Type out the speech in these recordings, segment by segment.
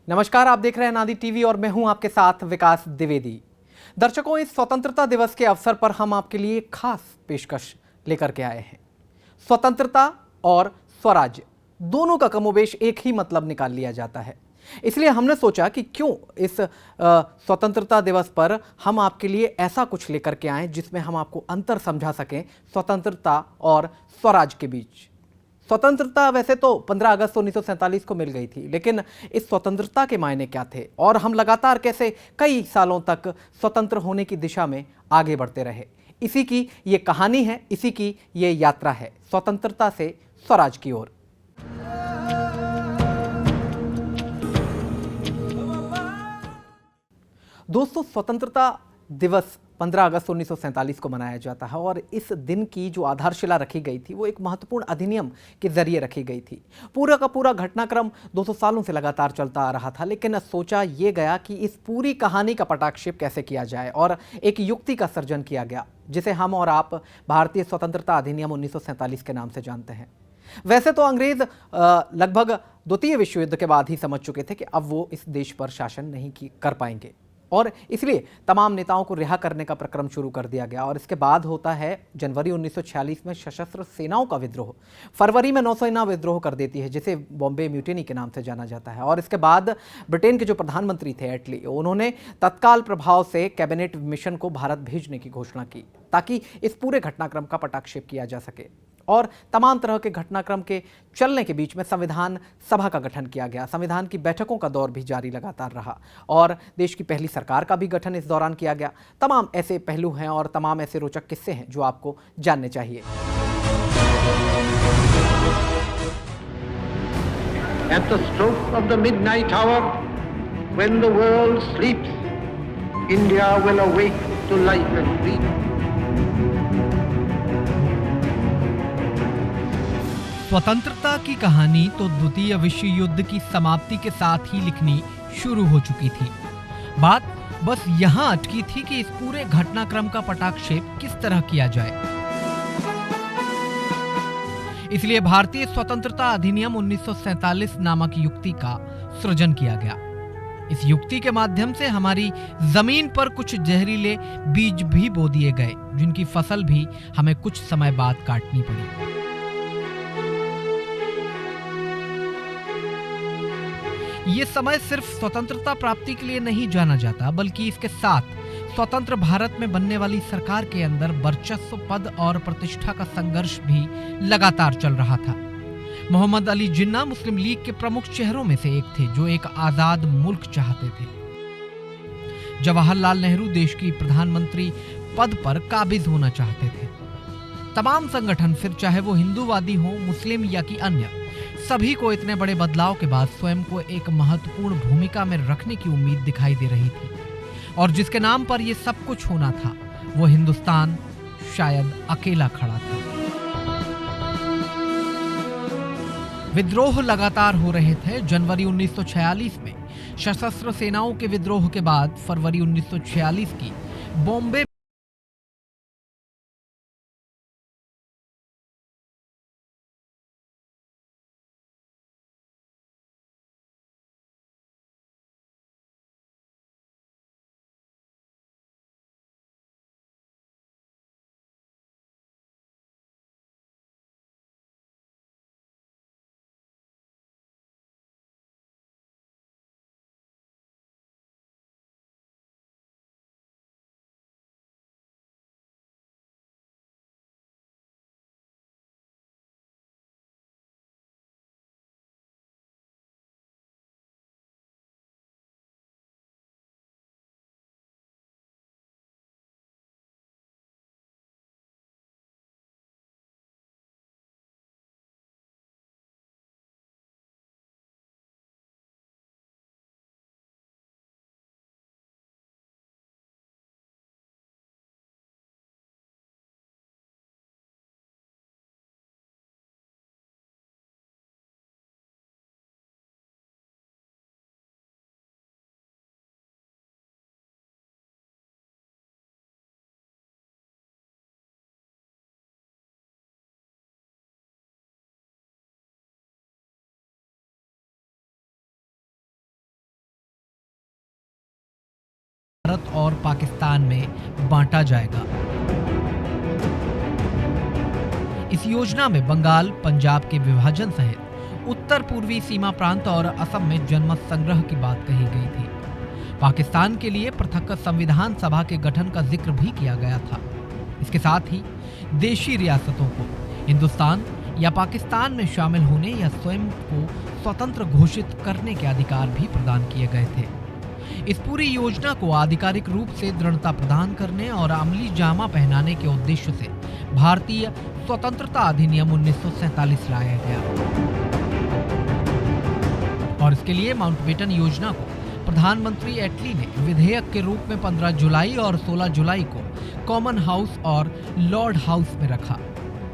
नमस्कार, आप देख रहे हैं नादी टीवी और मैं हूं आपके साथ विकास द्विवेदी। दर्शकों, इस स्वतंत्रता दिवस के अवसर पर हम आपके लिए एक खास पेशकश लेकर के आए हैं। स्वतंत्रता और स्वराज्य दोनों का कमोबेश एक ही मतलब निकाल लिया जाता है। इसलिए हमने सोचा कि क्यों इस स्वतंत्रता दिवस पर हम आपके लिए ऐसा कुछ लेकर के आएं जिसमें हम आपको अंतर समझा सकें स्वतंत्रता और स्वराज के बीच। स्वतंत्रता वैसे तो 15 अगस्त 1947 को मिल गई थी, लेकिन इस स्वतंत्रता के मायने क्या थे और हम लगातार कैसे कई सालों तक स्वतंत्र होने की दिशा में आगे बढ़ते रहे। इसी की ये कहानी है, इसी की ये यात्रा है, स्वतंत्रता से स्वराज की ओर। दोस्तों, स्वतंत्रता दिवस 15 अगस्त 1947 को मनाया जाता है और इस दिन की जो आधारशिला रखी गई थी वो एक महत्वपूर्ण अधिनियम के जरिए रखी गई थी। पूरा का पूरा घटनाक्रम 200 सालों से लगातार चलता आ रहा था, लेकिन सोचा ये गया कि इस पूरी कहानी का पटाक्षेप कैसे किया जाए और एक युक्ति का सर्जन किया गया जिसे हम और आप भारतीय स्वतंत्रता अधिनियम 1947 के नाम से जानते हैं। वैसे तो अंग्रेज लगभग द्वितीय विश्व युद्ध के बाद ही समझ चुके थे कि अब वो इस देश पर शासन नहीं कर पाएंगे और इसलिए तमाम नेताओं को रिहा करने का प्रक्रम शुरू कर दिया गया। और इसके बाद होता है जनवरी 1946 में सशस्त्र सेनाओं का विद्रोह। फरवरी में नौसेना विद्रोह कर देती है जिसे बॉम्बे म्यूटिनी के नाम से जाना जाता है। और इसके बाद ब्रिटेन के जो प्रधानमंत्री थे एटली, उन्होंने तत्काल प्रभाव से कैबिनेट मिशन को भारत भेजने की घोषणा की ताकि इस पूरे घटनाक्रम का पटाक्षेप किया जा सके। और तमाम तरह के घटनाक्रम के चलने के बीच में संविधान सभा का गठन किया गया। संविधान की बैठकों का दौर भी जारी लगातार रहा और देश की पहली सरकार का भी गठन इस दौरान किया गया। तमाम ऐसे पहलू हैं और तमाम ऐसे रोचक किस्से हैं जो आपको जानने चाहिए। At the stroke of the midnight hour, when the world sleeps, India will awake to life and freedom. स्वतंत्रता की कहानी तो द्वितीय विश्व युद्ध की समाप्ति के साथ ही लिखनी शुरू हो चुकी थी। बात बस यहां अटकी थी कि इस पूरे घटनाक्रम का पटाक्षेप किस तरह किया जाए। इसलिए भारतीय स्वतंत्रता अधिनियम 1947 नामक युक्ति का सृजन किया गया। इस युक्ति के माध्यम से हमारी जमीन पर कुछ जहरीले बीज भी बो दिए गए, जिनकी फसल भी हमें कुछ समय बाद काटनी पड़ी। ये समय सिर्फ स्वतंत्रता प्राप्ति के लिए नहीं जाना जाता, बल्कि इसके साथ स्वतंत्र भारत में बनने वाली सरकार के अंदर वर्चस्व, पद और प्रतिष्ठा का संघर्ष भी लगातार चल रहा था। मोहम्मद अली जिन्ना मुस्लिम लीग के प्रमुख चेहरों में से एक थे जो एक आजाद मुल्क चाहते थे। जवाहरलाल नेहरू देश की प्रधानमंत्री पद पर काबिज होना चाहते थे। तमाम संगठन, फिर चाहे वो हिंदूवादी हो, मुस्लिम या कि अन्य, सभी को इतने बड़े बदलाव के बाद स्वयं को एक महत्वपूर्ण भूमिका में रखने की उम्मीद दिखाई दे रही थी। और जिसके नाम पर यह सब कुछ होना था, वो हिंदुस्तान शायद अकेला खड़ा था। विद्रोह लगातार हो रहे थे। जनवरी 1946 में सशस्त्र सेनाओं के विद्रोह के बाद फरवरी 1946 की बॉम्बे भारत और पाकिस्तान में बांटा जाएगा। इस योजना में बंगाल, पंजाब के विभाजन सहित उत्तर पूर्वी सीमा प्रांत और असम में जनमत संग्रह की बात कही गई थी। पाकिस्तान के लिए पृथक संविधान सभा के गठन का जिक्र भी किया गया था। इसके साथ ही देशी रियासतों को हिंदुस्तान या पाकिस्तान में शामिल होने या स्वयं को स्वतंत्र घोषित करने के अधिकार भी प्रदान किए गए थे। इस पूरी योजना को आधिकारिक रूप से दृढ़ता प्रदान करने और अमली जामा पहनाने के उद्देश्य से भारतीय स्वतंत्रता अधिनियम 1947 लाया गया और इसके लिए माउंटबेटन योजना को प्रधानमंत्री एटली ने विधेयक के रूप में 15 जुलाई और 16 जुलाई को कॉमन हाउस और लॉर्ड हाउस में रखा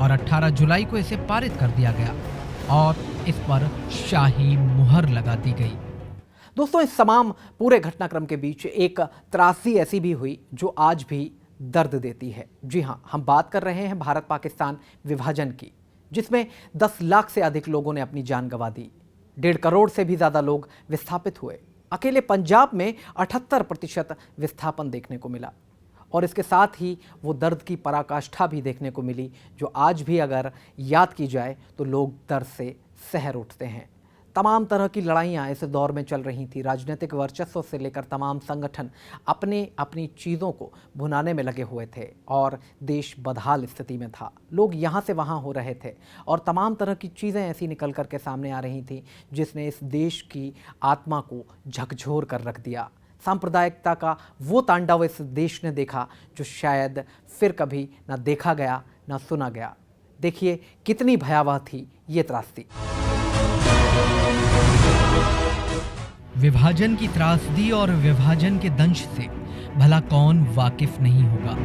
और 18 जुलाई को इसे पारित कर दिया गया और इस पर शाही मुहर लगा दी गई। दोस्तों, इस तमाम पूरे घटनाक्रम के बीच एक त्रासदी ऐसी भी हुई जो आज भी दर्द देती है। जी हाँ, हम बात कर रहे हैं भारत पाकिस्तान विभाजन की, जिसमें 10 लाख से अधिक लोगों ने अपनी जान गंवा दी। 1.5 करोड़ से भी ज़्यादा लोग विस्थापित हुए। अकेले पंजाब में 78% विस्थापन देखने को मिला और इसके साथ ही वो दर्द की पराकाष्ठा भी देखने को मिली जो आज भी अगर याद की जाए तो लोग दर्द से सहर उठते हैं। तमाम तरह की लड़ाइयाँ इस दौर में चल रही थी। राजनीतिक वर्चस्व से लेकर तमाम संगठन अपनी चीज़ों को भुनाने में लगे हुए थे और देश बदहाल स्थिति में था। लोग यहाँ से वहाँ हो रहे थे और तमाम तरह की चीज़ें ऐसी निकल कर के सामने आ रही थी जिसने इस देश की आत्मा को झकझोर कर रख दिया। सांप्रदायिकता का वो तांडव इस देश ने देखा जो शायद फिर कभी ना देखा गया ना सुना गया। देखिए कितनी भयावह थी ये त्रासदी। विभाजन की त्रासदी और विभाजन के दंश से भला कौन वाकिफ नहीं होगा।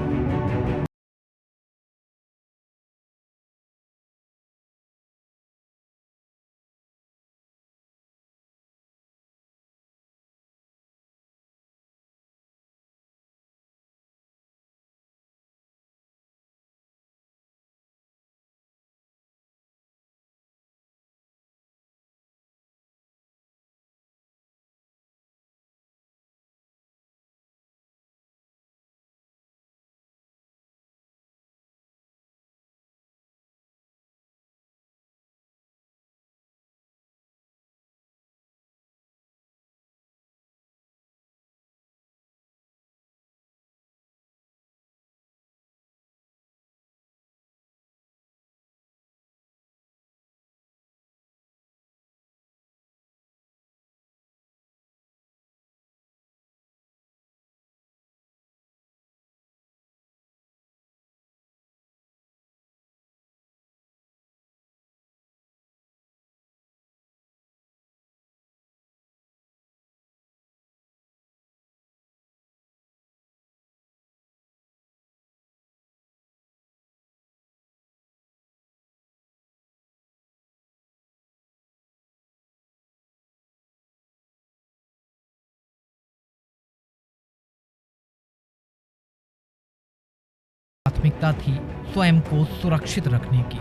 प्राथमिकता थी स्वयं को सुरक्षित रखने की।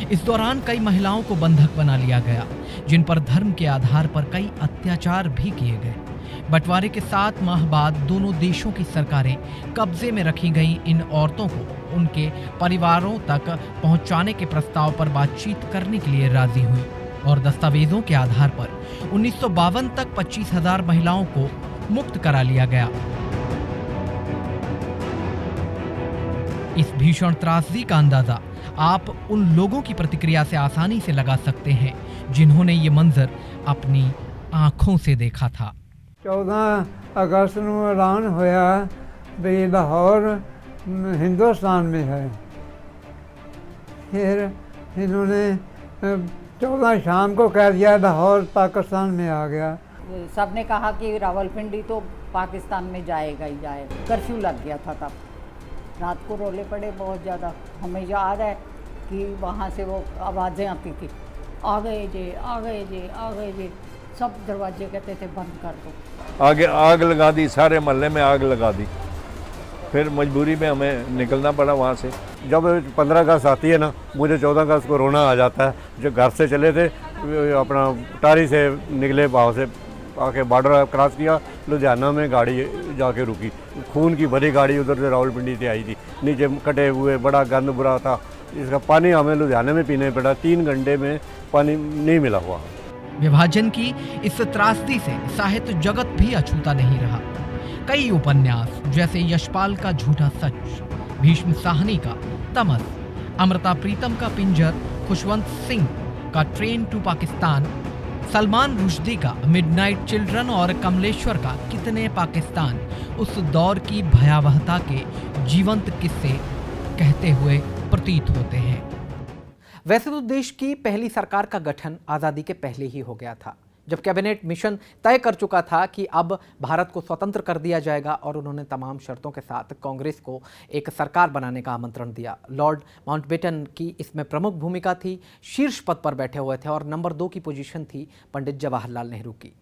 इस दौरान कई महिलाओं को बंधक बना लिया गया, जिन पर धर्म के आधार पर कई अत्याचार भी किए गए। बंटवारे के 7 माह बाद दोनों देशों की सरकारें कब्जे में रखी गई इन औरतों को उनके परिवारों तक पहुंचाने के प्रस्ताव पर बातचीत करने के लिए राजी हुई और दस्तावेजों के आधार पर 1952 तक 25,000 महिलाओं को मुक्त करा लिया गया। इस भीषण त्रासदी का अंदाजा आप उन लोगों की प्रतिक्रिया से आसानी से लगा सकते हैं जिन्होंने ये मंजर अपनी आंखों से देखा था। 14 अगस्त ਨੂੰ ऐलान होया भी लाहौर हिंदुस्तान में है। फिर इन्होंने 14 शाम को कह दिया लाहौर पाकिस्तान में आ गया। सबने कहा कि रावलपिंडी तो पाकिस्तान में जाएगा ही जाएगा। कर्फ्यू लग गया था तब, रात को रोले पड़े बहुत ज़्यादा। हमें याद है कि वहाँ से वो आवाज़ें आती थी, आ गए जे, आ गए जे, आ गए जे। सब दरवाजे कहते थे बंद कर दो। आगे आग लगा दी, सारे मोहल्ले में आग लगा दी। फिर मजबूरी में हमें निकलना पड़ा वहाँ से। जब 15 अगस्त आती है ना, मुझे 14 अगस्त को रोना आ जाता है। जो घर से चले थे अपना टारी से निकले, भाव से आके बॉर्डर क्रॉस किया, लुधियाना में गाड़ी जाके रुकी, खून की भरी गाड़ी उधर से रावलपिंडी से आई थी, नीचे कटे हुए, बड़ा गंद बुरा था। इसका पानी हमें लुधियाना में पीने पड़ा, 3 घंटे में पानी नहीं मिला हुआ। विभाजन की इस त्रासदी से साहित्य जगत भी अछूता नहीं रहा। कई उपन्यास जैसे यशपाल का झूठा सच, भीष्म साहनी का तमस, अमृता प्रीतम का पिंजर, खुशवंत सिंह का ट्रेन टू पाकिस्तान, सलमान रुश्दी का मिडनाइट चिल्ड्रन और कमलेश्वर का कितने पाकिस्तान उस दौर की भयावहता के जीवंत किस्से कहते हुए प्रतीत होते हैं। वैसे तो देश की पहली सरकार का गठन आज़ादी के पहले ही हो गया था, जब कैबिनेट मिशन तय कर चुका था कि अब भारत को स्वतंत्र कर दिया जाएगा, और उन्होंने तमाम शर्तों के साथ कांग्रेस को एक सरकार बनाने का आमंत्रण दिया। लॉर्ड माउंटबेटन की इसमें प्रमुख भूमिका थी, शीर्ष पद पर बैठे हुए थे, और नंबर 2 की पोजीशन थी पंडित जवाहरलाल नेहरू की।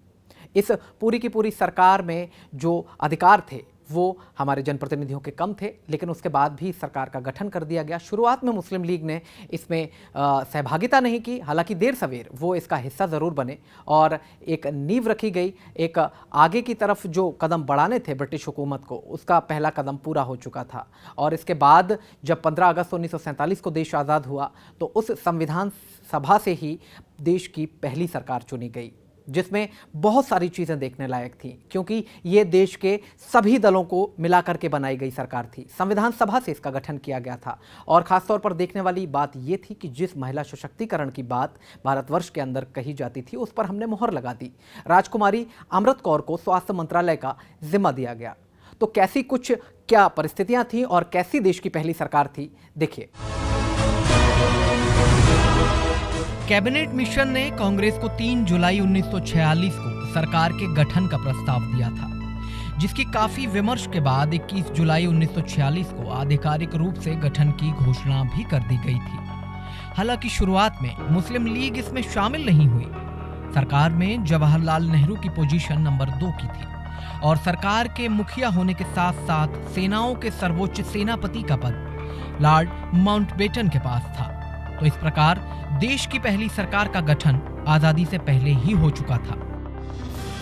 इस पूरी की पूरी सरकार में जो अधिकार थे वो हमारे जनप्रतिनिधियों के कम थे, लेकिन उसके बाद भी सरकार का गठन कर दिया गया। शुरुआत में मुस्लिम लीग ने इसमें सहभागिता नहीं की, हालांकि देर सवेर वो इसका हिस्सा ज़रूर बने और एक नींव रखी गई। एक आगे की तरफ जो कदम बढ़ाने थे ब्रिटिश हुकूमत को, उसका पहला कदम पूरा हो चुका था। और इसके बाद जब 15 अगस्त 1947 को देश आज़ाद हुआ, तो उस संविधान सभा से ही देश की पहली सरकार चुनी गई, जिसमें बहुत सारी चीज़ें देखने लायक थी, क्योंकि ये देश के सभी दलों को मिलाकर के बनाई गई सरकार थी। संविधान सभा से इसका गठन किया गया था, और ख़ासतौर पर देखने वाली बात ये थी कि जिस महिला सशक्तिकरण की बात भारतवर्ष के अंदर कही जाती थी, उस पर हमने मोहर लगा दी। राजकुमारी अमृत कौर को स्वास्थ्य मंत्रालय का जिम्मा दिया गया। तो कैसी कुछ क्या परिस्थितियाँ थीं और कैसी देश की पहली सरकार थी, देखिए। कैबिनेट मिशन ने कांग्रेस को 3 जुलाई 1946 को सरकार के गठन का प्रस्ताव दिया था, जिसकी काफी विमर्श के बाद 21 जुलाई 1946 को आधिकारिक रूप से गठन की घोषणा भी कर दी गई थी। हालांकि शुरुआत में मुस्लिम लीग इसमें शामिल नहीं हुई। सरकार में जवाहरलाल नेहरू की पोजीशन नंबर 2 की थी, और सरकार के मुखिया होने के साथ साथ सेनाओं के सर्वोच्च सेनापति का पद लॉर्ड माउंटबेटन के पास था। तो इस प्रकार देश की पहली सरकार का गठन आजादी से पहले ही हो चुका था।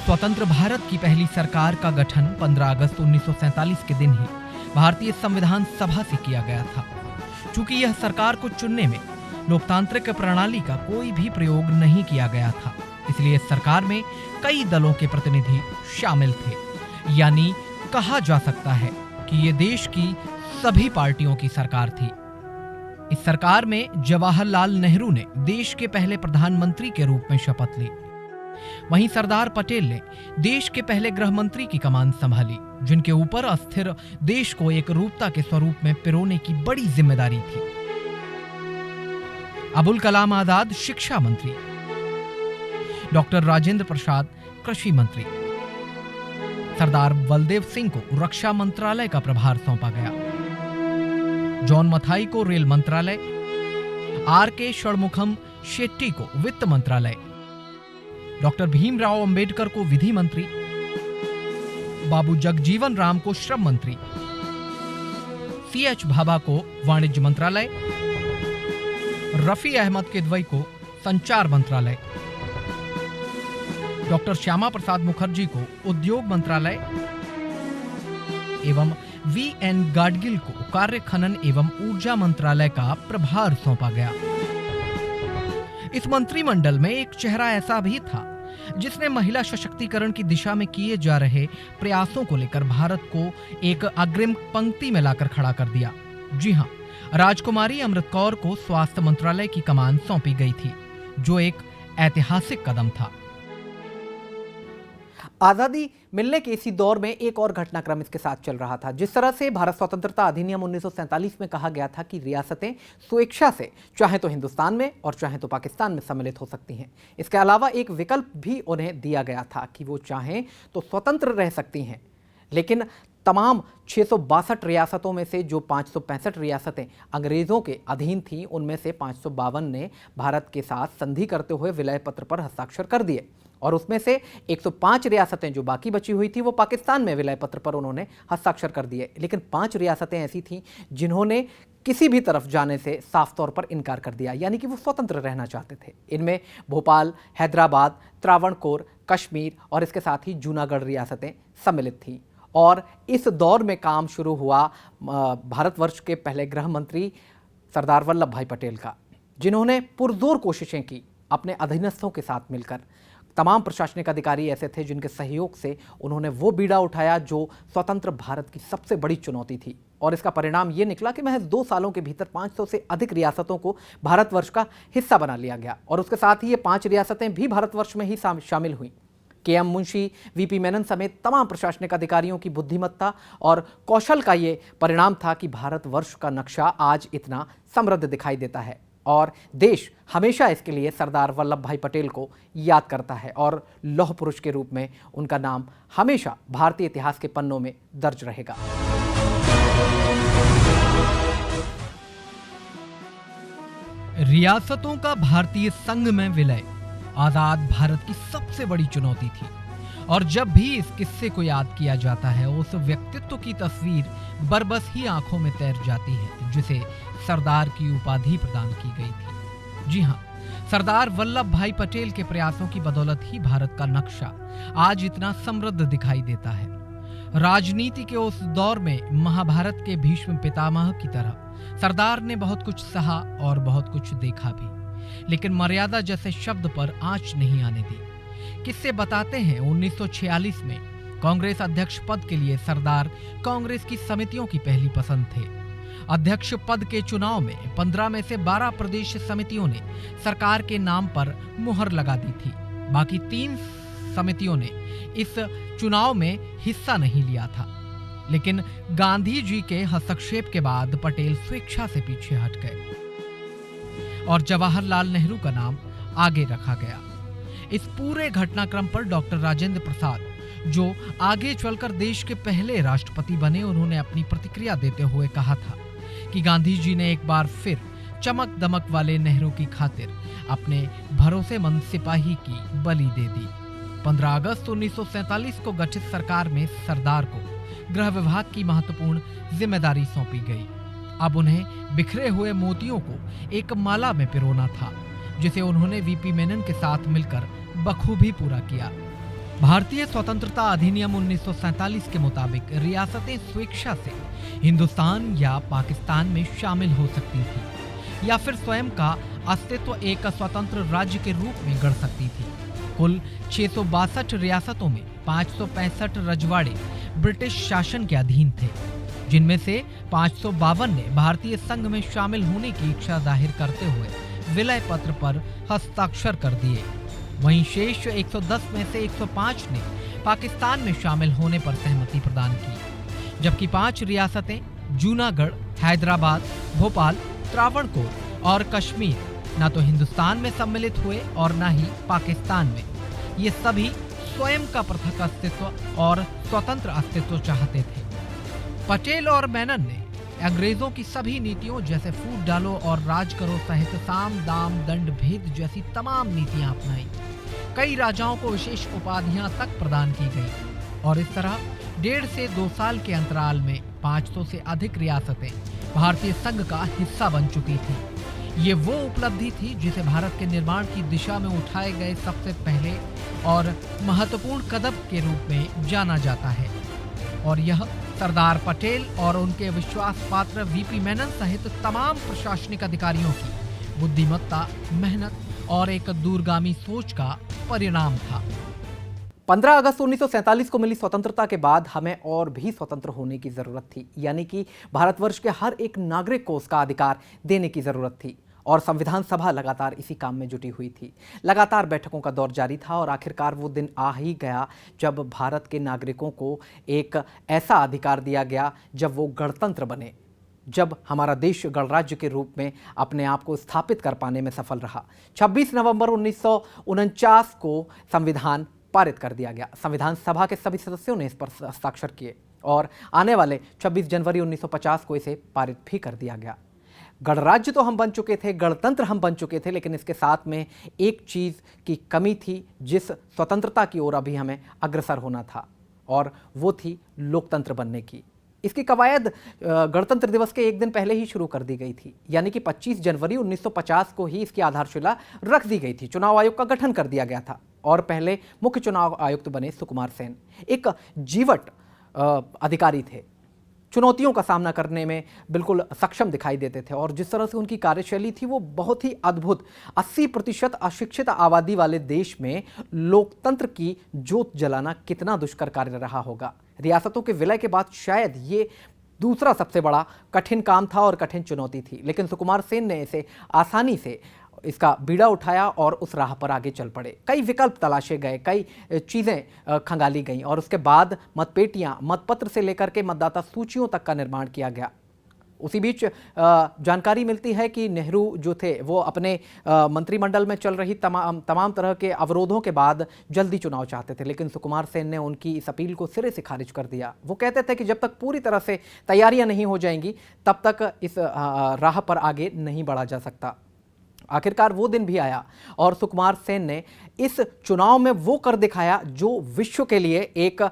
स्वतंत्र भारत की पहली सरकार का गठन 15 अगस्त 1947 के दिन ही भारतीय संविधान सभा से किया गया था। चूंकि यह सरकार को चुनने में लोकतांत्रिक प्रणाली का कोई भी प्रयोग नहीं किया गया था, इसलिए इस सरकार में कई दलों के प्रतिनिधि शामिल थे। यानी कहा जा सकता है कि ये देश की सभी पार्टियों की सरकार थी। इस सरकार में जवाहरलाल नेहरू ने देश के पहले प्रधानमंत्री के रूप में शपथ ली। वहीं सरदार पटेल ने देश के पहले गृह मंत्री की कमान संभाली, जिनके ऊपर अस्थिर देश को एक रूपता के स्वरूप में पिरोने की बड़ी जिम्मेदारी थी। अबुल कलाम आजाद शिक्षा मंत्री, डॉक्टर राजेंद्र प्रसाद कृषि मंत्री, सरदार बलदेव सिंह को रक्षा मंत्रालय का प्रभार सौंपा गया, जॉन मथाई को रेल मंत्रालय, आर.के. षणमुखम शेट्टी को वित्त मंत्रालय, डॉक्टर भीमराव अंबेडकर को विधि मंत्री, बाबू जगजीवन राम को श्रम मंत्री, C.H. भाभा को वाणिज्य मंत्रालय, रफी अहमद किदवई को संचार मंत्रालय, डॉक्टर श्यामा प्रसाद मुखर्जी को उद्योग मंत्रालय एवं V.N. गाडगिल को कार्य खनन एवं ऊर्जा मंत्रालय का प्रभार सौंपा गया। इस मंत्रिमंडल में एक चेहरा ऐसा भी था जिसने महिला सशक्तिकरण की दिशा में किए जा रहे प्रयासों को लेकर भारत को एक अग्रिम पंक्ति में लाकर खड़ा कर दिया। जी हां, राजकुमारी अमृत कौर को स्वास्थ्य मंत्रालय की कमान सौंपी गई थी, जो एक ऐतिहासिक कदम था। आज़ादी मिलने के इसी दौर में एक और घटनाक्रम इसके साथ चल रहा था। जिस तरह से भारत स्वतंत्रता अधिनियम 1947 में कहा गया था कि रियासतें स्वेच्छा से चाहे तो हिंदुस्तान में और चाहे तो पाकिस्तान में सम्मिलित हो सकती हैं। इसके अलावा एक विकल्प भी उन्हें दिया गया था कि वो चाहें तो स्वतंत्र रह सकती हैं, लेकिन तमाम 662 रियासतों में से जो 565 रियासतें अंग्रेज़ों के अधीन थीं, उनमें से 552 ने भारत के साथ संधि करते हुए विलय पत्र पर हस्ताक्षर कर दिए, और उसमें से 105 रियासतें जो बाकी बची हुई थी वो पाकिस्तान में विलय पत्र पर उन्होंने हस्ताक्षर कर दिए। लेकिन 5 रियासतें ऐसी थीं जिन्होंने किसी भी तरफ जाने से साफ तौर पर इनकार कर दिया, यानी कि वो स्वतंत्र रहना चाहते थे। इनमें भोपाल, हैदराबाद, त्रावणकोर, कश्मीर और इसके साथ ही जूनागढ़ रियासतें सम्मिलित थीं। और इस दौर में काम शुरू हुआ भारतवर्ष के पहले गृह मंत्री सरदार वल्लभ भाई पटेल का, जिन्होंने पुरजोर कोशिशें की अपने अधीनस्थों के साथ मिलकर। तमाम प्रशासनिक अधिकारी ऐसे थे जिनके सहयोग से उन्होंने वो बीड़ा उठाया जो स्वतंत्र भारत की सबसे बड़ी चुनौती थी। और इसका परिणाम ये निकला कि महज 2 सालों के भीतर 500 से अधिक रियासतों को भारतवर्ष का हिस्सा बना लिया गया और उसके साथ ही ये 5 रियासतें भी भारतवर्ष में ही शामिल हुई। के.एम. मुंशी, वीपी मेनन समेत तमाम प्रशासनिक अधिकारियों की बुद्धिमत्ता और कौशल का ये परिणाम था कि भारतवर्ष का नक्शा आज इतना समृद्ध दिखाई देता है और देश हमेशा इसके लिए सरदार वल्लभ भाई पटेल को याद करता है और लौह पुरुष के रूप में उनका नाम हमेशा भारतीय इतिहास के पन्नों में दर्ज रहेगा। रियासतों का भारतीय संघ में विलय आजाद भारत की सबसे बड़ी चुनौती थी और जब भी इस किस्से को याद किया जाता है उस व्यक्तित्व की तस्वीर बरबस ही आंखों में तैर जाती है जिसे सरदार की उपाधि प्रदान की गई थी। जी हाँ, सरदार वल्लभ भाई पटेल के प्रयासों की बदौलत ही भारत का नक्शा आज इतना समृद्ध दिखाई देता है। राजनीति के उस दौर में महाभारत के भीष्म पितामह की तरह सरदार ने बहुत कुछ सहा और बहुत कुछ देखा भी, लेकिन मर्यादा जैसे शब्द पर आंच नहीं आने दी। किससे बताते हैं 1946 में कांग्रेस अध्यक्ष पद के लिए सरदार कांग्रेस की समितियों की पहली पसंद थे। अध्यक्ष पद के चुनाव में 15 में से 12 प्रदेश समितियों ने सरकार के नाम पर मुहर लगा दी थी। बाकी 3 समितियों ने इस चुनाव में हिस्सा नहीं लिया था, लेकिन गांधी जी के हस्तक्षेप के बाद पटेल स्वेच्छा से पीछे हट गए और जवाहरलाल नेहरू का नाम आगे रखा गया। इस पूरे घटनाक्रम पर डॉक्टर राजेंद्र प्रसाद, जो आगे चलकर देश के पहले राष्ट्रपति बने, उन्होंने अपनी प्रतिक्रिया देते हुए कहा था कि गांधी जी ने एक बार फिर चमक दमक वाले नेहरू की खातिर अपने भरोसेमंद सिपाही की बलि दे दी। 15 अगस्त 1947 को गठित सरकार में सरदार को गृह विभाग की महत्वपूर्ण जिम्मेदारी सौंपी गई। अब उन्हें बिखरे हुए मोतियों को एक माला में पिरोना था, जिसे उन्होंने वीपी मेनन के साथ मिलकर बखूबी पूरा किया। भारतीय स्वतंत्रता अधिनियम 1947 के मुताबिक रियासतें स्वेच्छा से हिंदुस्तान या पाकिस्तान में शामिल हो सकती थी या फिर स्वयं का अस्तित्व एक स्वतंत्र राज्य के रूप में गढ़ सकती थी। कुल 662 रियासतों में 565 रजवाड़े ब्रिटिश शासन के अधीन थे, जिनमें से 552 ने भारतीय संघ में शामिल होने की इच्छा जाहिर करते हुए विलय पत्र पर हस्ताक्षर कर दिए। वहीं शेष 110 में से 105 ने पाकिस्तान में शामिल होने पर सहमति प्रदान की, जबकि 5 रियासतें जूनागढ़, हैदराबाद, भोपाल, त्रावणकोर और कश्मीर न तो हिंदुस्तान में सम्मिलित हुए और न ही पाकिस्तान में। ये सभी स्वयं का पृथक अस्तित्व और स्वतंत्र अस्तित्व चाहते थे। पटेल और मेनन ने अंग्रेजों की सभी नीतियों जैसे फूट डालो और राज करो सहित साम दाम दंड भेद जैसी तमाम नीतियां अपनाई। कई राजाओं को विशेष उपाधियां तक प्रदान की गई और इस तरह 1.5 से 2 साल के अंतराल में 500 से अधिक रियासतें भारतीय संघ का हिस्सा बन चुकी थी। ये वो उपलब्धि थी जिसे भारत के निर्माण की दिशा में उठाए गए सबसे पहले और महत्वपूर्ण कदम के रूप में जाना जाता है। और यह सरदार पटेल और उनके विश्वास पात्र वीपी मेनन सहित तमाम प्रशासनिक अधिकारियों की बुद्धिमत्ता, मेहनत और एक दूरगामी सोच का परिणाम था। 15 अगस्त 1947 को मिली स्वतंत्रता के बाद हमें और भी स्वतंत्र होने की जरूरत थी, यानी कि भारतवर्ष के हर एक नागरिक को उसका अधिकार देने की जरूरत थी। और संविधान सभा लगातार इसी काम में जुटी हुई थी। लगातार बैठकों का दौर जारी था और आखिरकार वो दिन आ ही गया जब भारत के नागरिकों को एक ऐसा अधिकार दिया गया जब वो गणतंत्र बने, जब हमारा देश गणराज्य के रूप में अपने आप को स्थापित कर पाने में सफल रहा। 26 नवंबर 1949 को संविधान पारित कर दिया गया। संविधान सभा के सभी सदस्यों ने इस पर हस्ताक्षर किए और आने वाले 26 जनवरी 1950 को इसे पारित भी कर दिया गया। गणराज्य तो हम बन चुके थे, गणतंत्र हम बन चुके थे, लेकिन इसके साथ में एक चीज़ की कमी थी जिस स्वतंत्रता की ओर अभी हमें अग्रसर होना था, और वो थी लोकतंत्र बनने की। इसकी कवायद गणतंत्र दिवस के एक दिन पहले ही शुरू कर दी गई थी, यानी कि 25 जनवरी 1950 को ही इसकी आधारशिला रख दी गई थी। चुनाव आयोग का गठन कर दिया गया था और पहले मुख्य चुनाव आयुक्त बने सुकुमार सेन। एक जीवट अधिकारी थे, चुनौतियों का सामना करने में बिल्कुल सक्षम दिखाई देते थे और जिस तरह से उनकी कार्यशैली थी वो बहुत ही अद्भुत। 80% अशिक्षित आबादी वाले देश में लोकतंत्र की जोत जलाना कितना दुष्कर कार्य रहा होगा। रियासतों के विलय के बाद शायद ये दूसरा सबसे बड़ा कठिन काम था और कठिन चुनौती थी, लेकिन सुकुमार सेन ने इसे आसानी से इसका बीड़ा उठाया और उस राह पर आगे चल पड़े। कई विकल्प तलाशे गए, कई चीज़ें खंगाली गईं और उसके बाद मतपेटियां, मतपत्र से लेकर के मतदाता सूचियों तक का निर्माण किया गया। उसी बीच जानकारी मिलती है कि नेहरू जो थे वो अपने मंत्रिमंडल में चल रही तमाम तरह के अवरोधों के बाद जल्दी चुनाव चाहते थे, लेकिन सुकुमार सेन ने उनकी इस अपील को सिरे से खारिज कर दिया। वो कहते थे कि जब तक पूरी तरह से तैयारियां नहीं हो जाएंगी तब तक इस राह पर आगे नहीं बढ़ा जा सकता। आखिरकार वो दिन भी आया और सुकुमार सेन ने इस चुनाव में वो कर दिखाया जो विश्व के लिए एक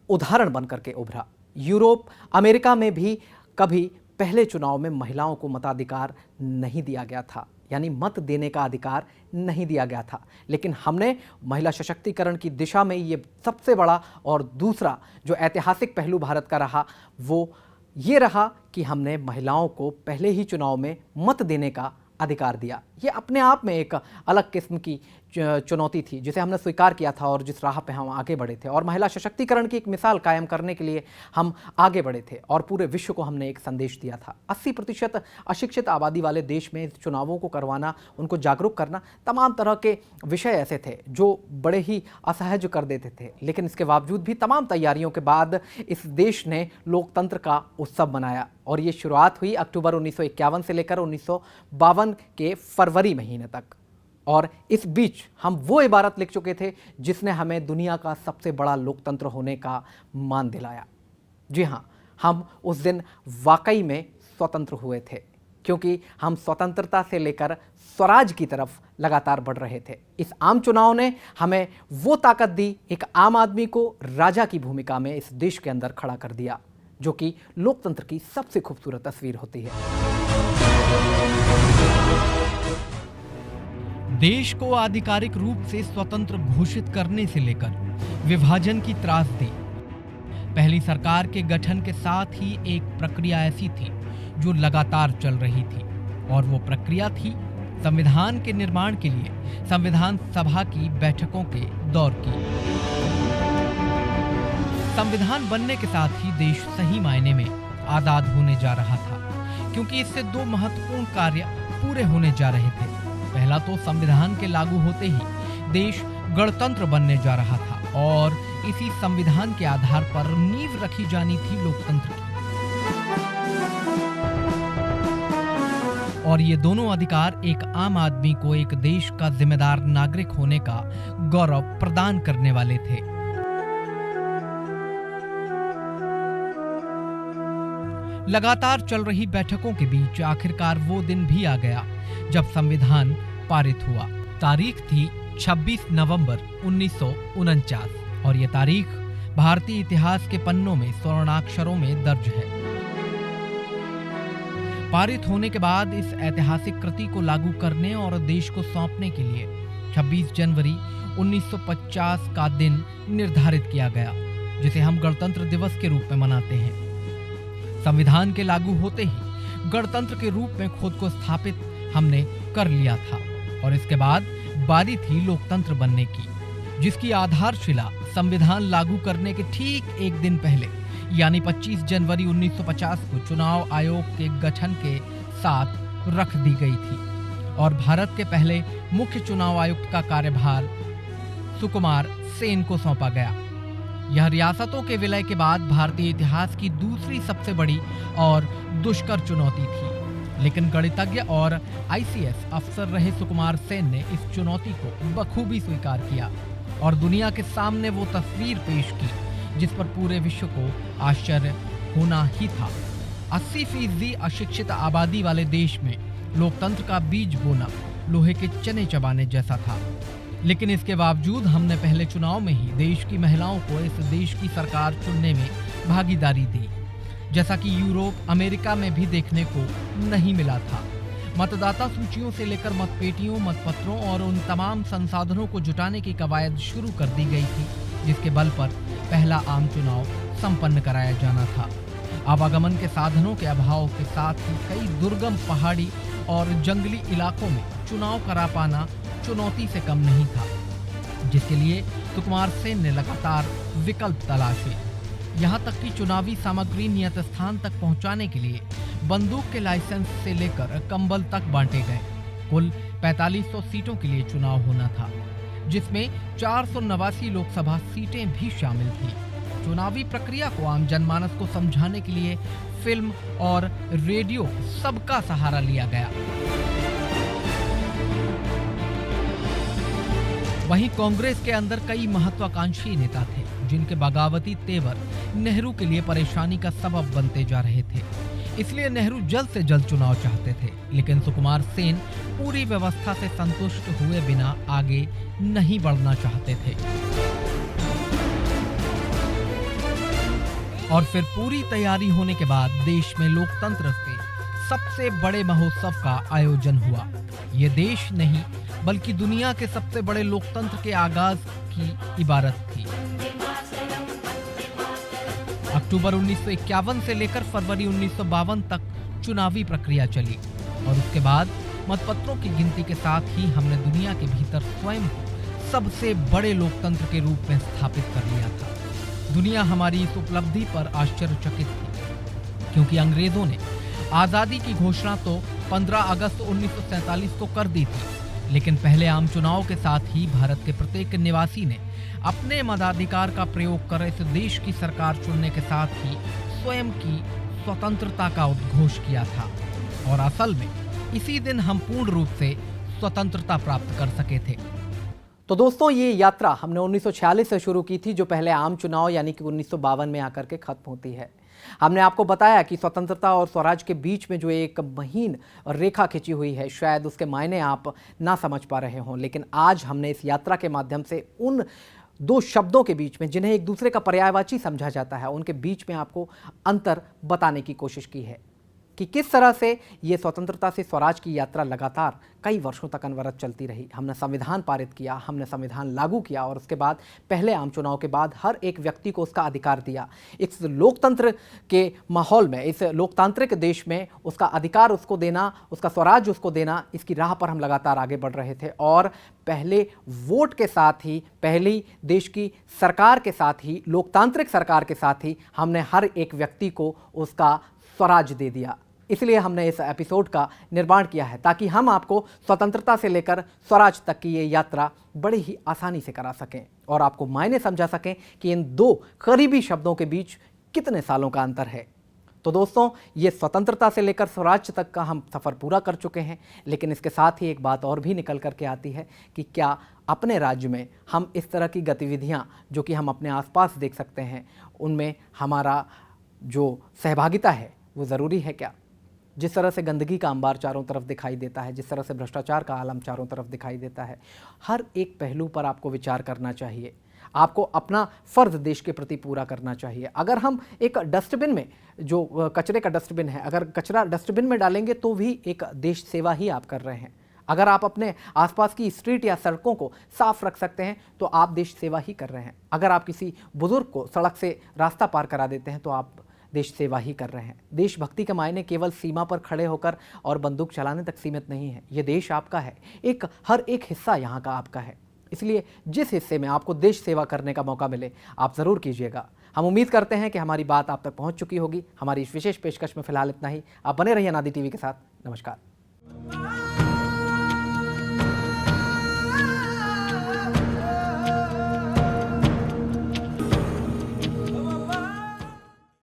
उदाहरण बनकर के उभरा। यूरोप, अमेरिका में भी कभी पहले चुनाव में महिलाओं को मताधिकार नहीं दिया गया था, यानी मत देने का अधिकार नहीं दिया गया था, लेकिन हमने महिला सशक्तिकरण की दिशा में ये सबसे बड़ा और दूसरा जो ऐतिहासिक पहलू भारत का रहा वो ये रहा कि हमने महिलाओं को पहले ही चुनाव में मत देने का अधिकार दिया। ये अपने आप में एक अलग किस्म की चुनौती थी जिसे हमने स्वीकार किया था और जिस राह पे हम आगे बढ़े थे और महिला सशक्तिकरण की एक मिसाल कायम करने के लिए हम आगे बढ़े थे और पूरे विश्व को हमने एक संदेश दिया था। 80% अशिक्षित आबादी वाले देश में चुनावों को करवाना, उनको जागरूक करना, तमाम तरह के विषय ऐसे थे जो बड़े ही असहज कर देते थे, लेकिन इसके बावजूद भी तमाम तैयारियों के बाद इस देश ने लोकतंत्र का उत्सव मनाया और ये शुरुआत हुई अक्टूबर 1951 से लेकर 1952 के फरवरी महीने तक। और इस बीच हम वो इबारत लिख चुके थे जिसने हमें दुनिया का सबसे बड़ा लोकतंत्र होने का मान दिलाया। जी हाँ, हम उस दिन वाकई में स्वतंत्र हुए थे, क्योंकि हम स्वतंत्रता से लेकर स्वराज की तरफ लगातार बढ़ रहे थे। इस आम चुनाव ने हमें वो ताकत दी, एक आम आदमी को राजा की भूमिका में इस देश के अंदर खड़ा कर दिया, जो कि लोकतंत्र की सबसे खूबसूरत तस्वीर होती है। देश को आधिकारिक रूप से स्वतंत्र घोषित करने से लेकर विभाजन की त्रासदी, पहली सरकार के गठन के साथ ही एक प्रक्रिया ऐसी थी जो लगातार चल रही थी और वो प्रक्रिया थी संविधान के निर्माण के लिए संविधान सभा की बैठकों के दौर की। संविधान बनने के साथ ही देश सही मायने में आजाद होने जा रहा था, क्योंकि इससे दो महत्वपूर्ण कार्य पूरे होने जा रहे थे। पहला तो संविधान के लागू होते ही देश गणतंत्र बनने जा रहा था और इसी संविधान के आधार पर नींव रखी जानी थी लोकतंत्र की। और ये दोनों अधिकार एक आम आदमी को एक देश का जिम्मेदार नागरिक होने का गौरव प्रदान करने वाले थे। लगातार चल रही बैठकों के बीच आखिरकार वो दिन भी आ गया जब संविधान पारित हुआ। तारीख थी 26 नवंबर 1949 और ये तारीख भारतीय इतिहास के पन्नों में स्वर्णाक्षरों में दर्ज है। पारित होने के बाद इस ऐतिहासिक कृति को लागू करने और देश को सौंपने के लिए 26 जनवरी 1950 का दिन निर्धारित किया गया, जिसे हम गणतंत्र दिवस के रूप में मनाते हैं। संविधान के लागू होते ही गणतंत्र के रूप में खुद को स्थापित हमने कर लिया था और इसके बाद बारी थी लोकतंत्र बनने की, जिसकी आधारशिला संविधान लागू करने के ठीक एक दिन पहले यानी 25 जनवरी 1950 को चुनाव आयोग के गठन के साथ रख दी गई थी और भारत के पहले मुख्य चुनाव आयुक्त का कार्यभार सुकुमार सेन को सौंपा गया। यह रियासतों के विलय के बाद भारतीय इतिहास की दूसरी सबसे बड़ी और दुष्कर चुनौती थी, लेकिन गणितज्ञ और आईसीएस अफसर रहे सुकुमार सेन ने इस चुनौती को बखूबी स्वीकार किया और दुनिया के सामने वो तस्वीर पेश की जिस पर पूरे विश्व को आश्चर्य होना ही था। 80% अशिक्षित आबादी वाले देश में लोकतंत्र का बीज बोना लोहे के चने चबाने जैसा था, लेकिन इसके बावजूद हमने पहले चुनाव में ही देश की महिलाओं को इस देश की सरकार चुनने में भागीदारी दी, जैसा कि यूरोप, अमेरिका में भी देखने को नहीं मिला था। मतदाता सूचियों से लेकर मतपेटियों, मतपत्रों और उन तमाम संसाधनों को जुटाने की कवायद शुरू कर दी गई थी, जिसके बल पर पहला आम चुनाव संपन्न कराया जाना था। आवागमन के साधनों के अभाव के साथ ही कई दुर्गम पहाड़ी और जंगली इलाकों में चुनाव करा पाना चुनौती से कम नहीं था, जिसके लिए सुकुमार सेन ने लगातार विकल्प तलाशे। यहाँ तक कि चुनावी सामग्री नियत स्थान तक पहुँचाने के लिए बंदूक के लाइसेंस से लेकर कंबल तक बांटे गए। कुल 4500 सीटों के लिए चुनाव होना था, जिसमें 489 लोकसभा सीटें भी शामिल थी। चुनावी प्रक्रिया को आम जनमानस को समझाने के लिए फिल्म और रेडियो सबका सहारा लिया गया। वहीं कांग्रेस के अंदर कई महत्वाकांक्षी नेता थे, जिनके बगावती तेवर नेहरू के लिए परेशानी का सबब बनते जा रहे थे। इसलिए नेहरू जल्द से जल्द चुनाव चाहते थे, लेकिन सुकुमार सेन पूरी व्यवस्था से संतुष्ट हुए बिना आगे नहीं बढ़ना चाहते थे। और फिर पूरी तैयारी होने के बाद देश में लोकतंत्र से सबसे बड़े महोत्सव का आयोजन हुआ। ये देश नहीं बल्कि दुनिया के सबसे बड़े लोकतंत्र के आगाज की इबारत थी। अक्टूबर 1951 से लेकर फरवरी 1952 तक चुनावी प्रक्रिया चली और उसके बाद मतपत्रों की गिनती के साथ ही हमने दुनिया के भीतर स्वयं को सबसे बड़े लोकतंत्र के रूप में स्थापित कर लिया था। दुनिया हमारी इस उपलब्धि पर आश्चर्यचकित थी, क्योंकि अंग्रेजों ने आजादी की घोषणा तो 15 अगस्त 1947 को कर दी थी, लेकिन पहले आम चुनाव के साथ ही भारत के प्रत्येक निवासी ने अपने मताधिकार का प्रयोग कर इस देश की सरकार चुनने के साथ ही स्वयं की स्वतंत्रता का उद्घोष किया था। और असल में इसी दिन हम पूर्ण रूप से स्वतंत्रता प्राप्त कर सके थे। तो दोस्तों, ये यात्रा हमने 1946 से शुरू की थी, जो पहले आम चुनाव यानी कि 1952 में आकर के खत्म होती है। हमने आपको बताया कि स्वतंत्रता और स्वराज के बीच में जो एक महीन रेखा खिंची हुई है, शायद उसके मायने आप ना समझ पा रहे हों, लेकिन आज हमने इस यात्रा के माध्यम से उन दो शब्दों के बीच में, जिन्हें एक दूसरे का पर्यायवाची समझा जाता है, उनके बीच में आपको अंतर बताने की कोशिश की है कि किस तरह से ये स्वतंत्रता से स्वराज की यात्रा लगातार कई वर्षों तक अनवरत चलती रही। हमने संविधान पारित किया, हमने संविधान लागू किया और उसके बाद पहले आम चुनाव के बाद हर एक व्यक्ति को उसका अधिकार दिया। इस लोकतंत्र के माहौल में, इस लोकतांत्रिक देश में उसका अधिकार उसको देना, उसका स्वराज उसको देना, इसकी राह पर हम लगातार आगे बढ़ रहे थे। और पहले वोट के साथ ही, पहली देश की सरकार के साथ ही, लोकतांत्रिक सरकार के साथ ही हमने हर एक व्यक्ति को उसका स्वराज दे दिया। इसलिए हमने इस एपिसोड का निर्माण किया है, ताकि हम आपको स्वतंत्रता से लेकर स्वराज तक की ये यात्रा बड़ी ही आसानी से करा सकें और आपको मायने समझा सकें कि इन दो करीबी शब्दों के बीच कितने सालों का अंतर है। तो दोस्तों, ये स्वतंत्रता से लेकर स्वराज तक का हम सफ़र पूरा कर चुके हैं, लेकिन इसके साथ ही एक बात और भी निकल करके आती है कि क्या अपने राज्य में हम इस तरह की गतिविधियाँ जो कि हम अपने आसपास देख सकते हैं, उनमें हमारा जो सहभागिता है वो ज़रूरी है क्या? जिस तरह से गंदगी का अंबार चारों तरफ दिखाई देता है, जिस तरह से भ्रष्टाचार का आलम चारों तरफ दिखाई देता है, हर एक पहलू पर आपको विचार करना चाहिए। आपको अपना फ़र्ज़ देश के प्रति पूरा करना चाहिए। अगर हम एक डस्टबिन में, जो कचरे का डस्टबिन है, अगर कचरा डस्टबिन में डालेंगे तो भी एक देश सेवा ही आप कर रहे हैं। अगर आप अपने आसपास की स्ट्रीट या सड़कों को साफ रख सकते हैं तो आप देश सेवा ही कर रहे हैं। अगर आप किसी बुजुर्ग को सड़क से रास्ता पार करा देते हैं तो आप देश सेवा ही कर रहे हैं। देशभक्ति के मायने केवल सीमा पर खड़े होकर और बंदूक चलाने तक सीमित नहीं है। ये देश आपका है, हर एक हिस्सा यहाँ का आपका है। इसलिए जिस हिस्से में आपको देश सेवा करने का मौका मिले, आप ज़रूर कीजिएगा। हम उम्मीद करते हैं कि हमारी बात आप तक पहुँच चुकी होगी। हमारी इस विशेष पेशकश में फिलहाल इतना ही। आप बने रहिए अनादि टीवी के साथ। नमस्कार।